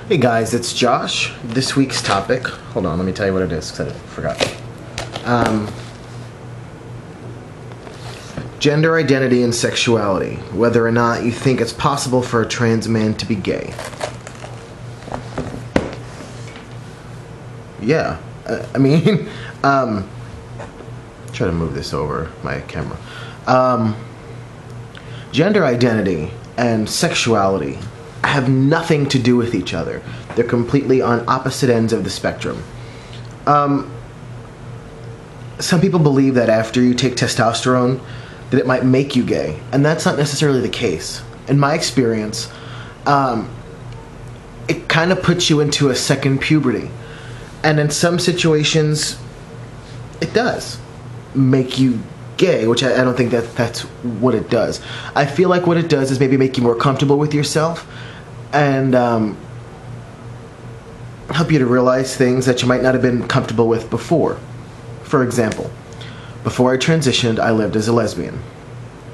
Hey guys, it's Josh. This week's topic, hold on, let me tell you what it is, because I forgot. Gender identity and sexuality. Whether or not you think it's possible for a trans man to be gay. Yeah, try to move this over, my camera. Gender identity and sexuality have nothing to do with each other. They're completely on opposite ends of the spectrum. Some people believe that after you take testosterone, that it might make you gay, and that's not necessarily the case. In my experience, it kind of puts you into a second puberty, and in some situations, it does make you gay, which I don't think that's what it does. I feel like what it does is maybe make you more comfortable with yourself, and help you to realize things that you might not have been comfortable with before. For example, before I transitioned, I lived as a lesbian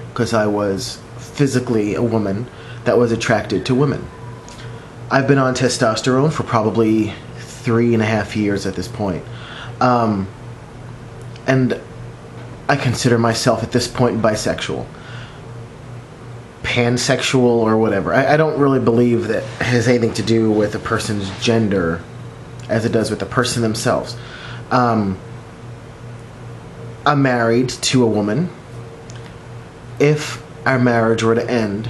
because I was physically a woman that was attracted to women. I've been on testosterone for probably 3.5 years at this point. And I consider myself at this point bisexual. Pansexual or whatever. I don't really believe that it has anything to do with a person's gender as it does with the person themselves. I'm married to a woman. If our marriage were to end,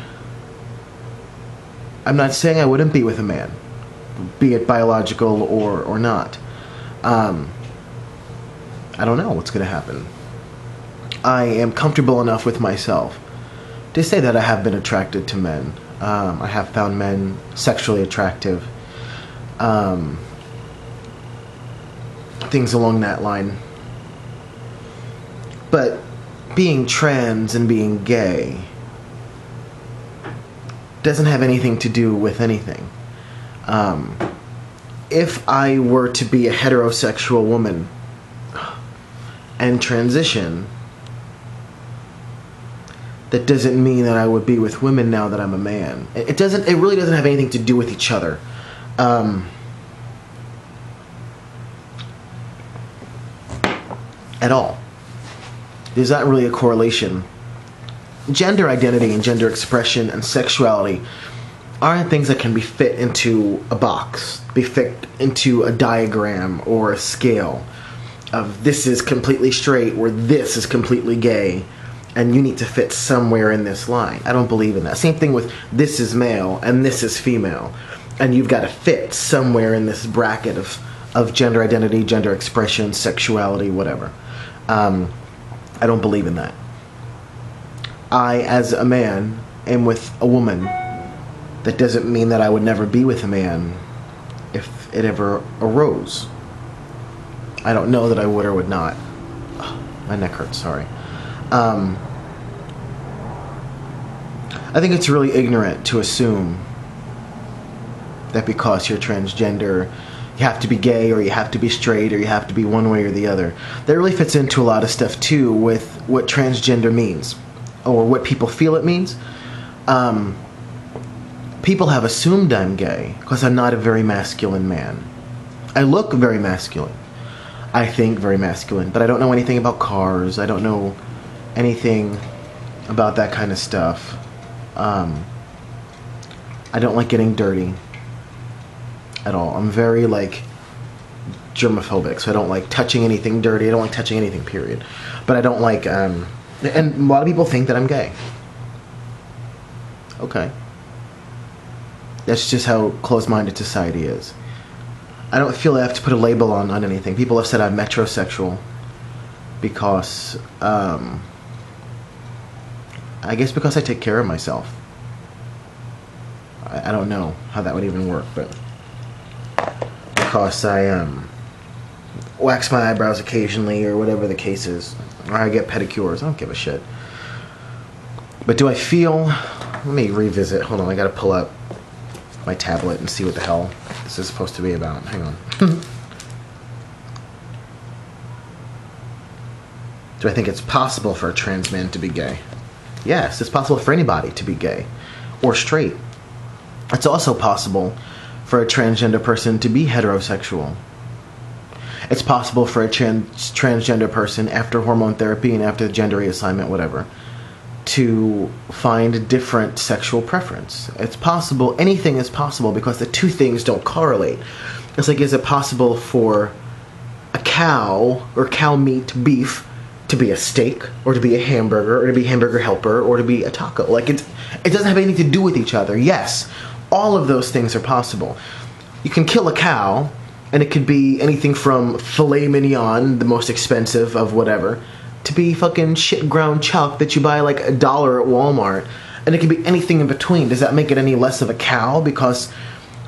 I'm not saying I wouldn't be with a man, be it biological or not. I don't know what's going to happen. I am comfortable enough with myself to say that I have been attracted to men. I have found men sexually attractive. Things along that line. But being trans and being gay doesn't have anything to do with anything. If I were to be a heterosexual woman and transition, that doesn't mean that I would be with women now that I'm a man. It really doesn't have anything to do with each other. At all. There's not really a correlation. Gender identity and gender expression and sexuality aren't things that can be fit into a box, be fit into a diagram or a scale of this is completely straight or this is completely gay, and you need to fit somewhere in this line. I don't believe in that. Same thing with this is male and this is female, and you've got to fit somewhere in this bracket of gender identity, gender expression, sexuality, whatever. I don't believe in that. I, as a man, am with a woman. That doesn't mean that I would never be with a man if it ever arose. I don't know that I would or would not. Oh, my neck hurts, sorry. I think it's really ignorant to assume that because you're transgender, you have to be gay or you have to be straight or you have to be one way or the other. That really fits into a lot of stuff too with what transgender means or what people feel it means. People have assumed I'm gay because I'm not a very masculine man. I look very masculine. I think very masculine, but I don't know anything about cars. I don't know anything about that kind of stuff. I don't like getting dirty at all. I'm very germophobic, so I don't like touching anything dirty. I don't like touching anything, period. But I don't like and a lot of people think that I'm gay. Okay. That's just how closed-minded society is. I don't feel I have to put a label on anything. People have said I'm metrosexual because I guess because I take care of myself. I don't know how that would even work, but because I wax my eyebrows occasionally or whatever the case is, or I get pedicures. I don't give a shit. But do I feel... Let me revisit. Hold on, I gotta pull up my tablet and see what the hell this is supposed to be about. Hang on. Do I think it's possible for a trans man to be gay? Yes, it's possible for anybody to be gay or straight. It's also possible for a transgender person to be heterosexual. It's possible for a transgender person, after hormone therapy and after gender reassignment, whatever, to find a different sexual preference. It's possible. Anything is possible because the two things don't correlate. It's like, is it possible for a cow or cow meat, beef, to be a steak, or to be a hamburger, or to be a hamburger helper, or to be a taco? Like, it doesn't have anything to do with each other. Yes, all of those things are possible. You can kill a cow, and it could be anything from filet mignon, the most expensive of whatever, to be fucking shit ground chuck that you buy like $1 at Walmart. And it can be anything in between. Does that make it any less of a cow because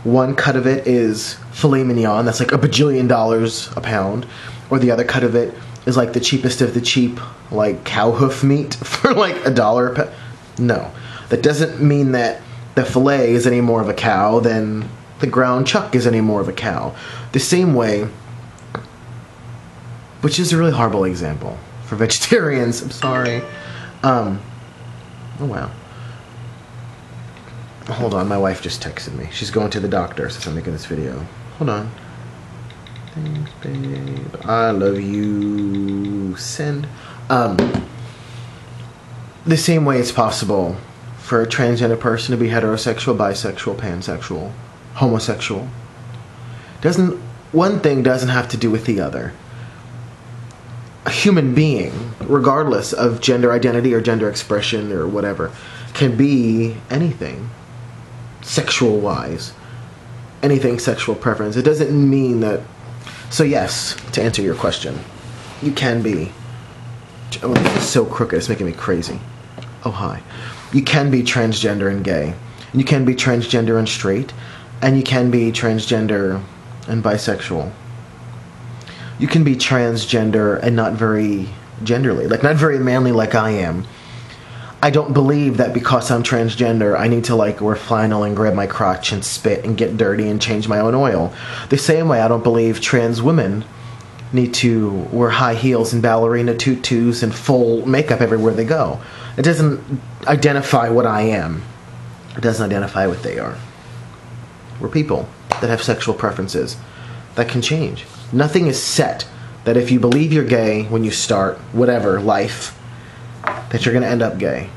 one cut of it is filet mignon, that's like $1 bajillion a pound, or the other cut of it is like the cheapest of the cheap, like cow hoof meat for like $1 a pound? No. That doesn't mean that the filet is any more of a cow than the ground chuck is any more of a cow. The same way, which is a really horrible example for vegetarians, I'm sorry. Oh wow. Hold on, my wife just texted me. She's going to the doctor since I'm making this video. Hold on. Thanks, babe. I love you. Send. The same way it's possible for a transgender person to be heterosexual, bisexual, pansexual, homosexual. One thing doesn't have to do with the other. A human being, regardless of gender identity or gender expression or whatever, can be anything, sexual-wise. Anything sexual preference. It doesn't mean that... So yes, to answer your question, you can be... Oh, this is so crooked, it's making me crazy. Oh, hi. You can be transgender and gay. And you can be transgender and straight. And you can be transgender and bisexual. You can be transgender and not very genderly, like not very manly like I am. I don't believe that because I'm transgender, I need to like wear flannel and grab my crotch and spit and get dirty and change my own oil. The same way I don't believe trans women need to wear high heels and ballerina tutus and full makeup everywhere they go. It doesn't identify what I am. It doesn't identify what they are. We're people that have sexual preferences that can change. Nothing is set that if you believe you're gay when you start whatever life, that you're going to end up gay.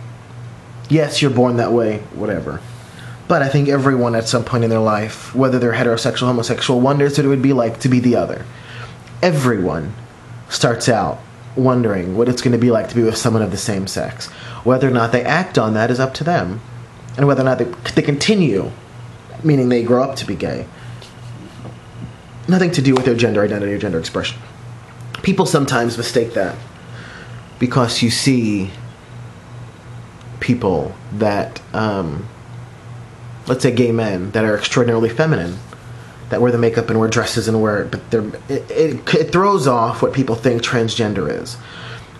Yes, you're born that way, whatever. But I think everyone at some point in their life, whether they're heterosexual, homosexual, wonders what it would be like to be the other. Everyone starts out wondering what it's going to be like to be with someone of the same sex. Whether or not they act on that is up to them. And whether or not they continue, meaning they grow up to be gay. Nothing to do with their gender identity or gender expression. People sometimes mistake that because you see people that, let's say gay men, that are extraordinarily feminine, that wear the makeup and wear dresses and wear, but it throws off what people think transgender is.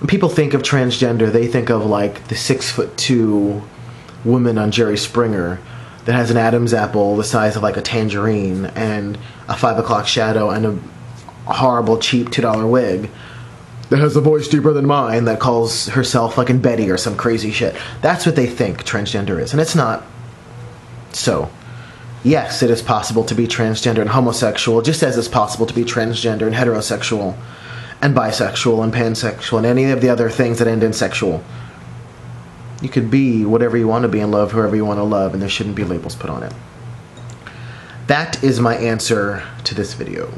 When people think of transgender, they think of like the 6'2" woman on Jerry Springer that has an Adam's apple the size of like a tangerine and a 5 o'clock shadow and a horrible cheap $2 wig that has a voice deeper than mine that calls herself fucking Betty or some crazy shit. That's what they think transgender is, and it's not. So, yes, it is possible to be transgender and homosexual, just as it's possible to be transgender and heterosexual and bisexual and pansexual and any of the other things that end in sexual. You could be whatever you want to be and love whoever you want to love, and there shouldn't be labels put on it. That is my answer to this video.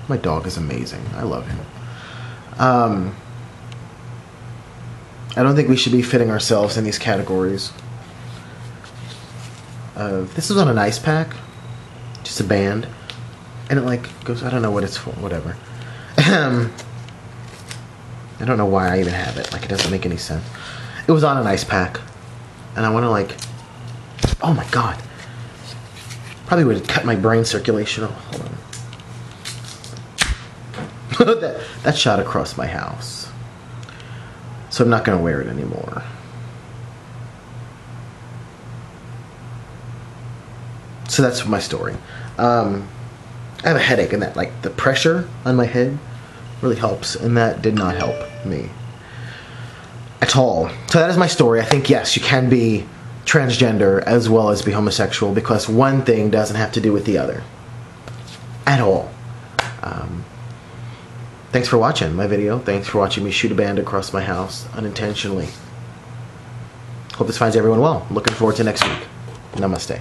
My dog is amazing. I love him. I don't think we should be fitting ourselves in these categories. This is on an ice pack, just a band, and it like goes, I don't know what it's for, whatever. I don't know why I even have it, like it doesn't make any sense. It was on an ice pack, and I want to like, oh my god, probably would have cut my brain circulation off. Hold on. that shot across my house, so I'm not going to wear it anymore. So that's my story. I have a headache, and that like the pressure on my head really helps, and that did not help me at all. So that is my story. I think yes, you can be transgender as well as be homosexual, because one thing doesn't have to do with the other at all. Thanks for watching my video. Thanks for watching me shoot a band across my house unintentionally. Hope this finds everyone well. Looking forward to next week. Namaste.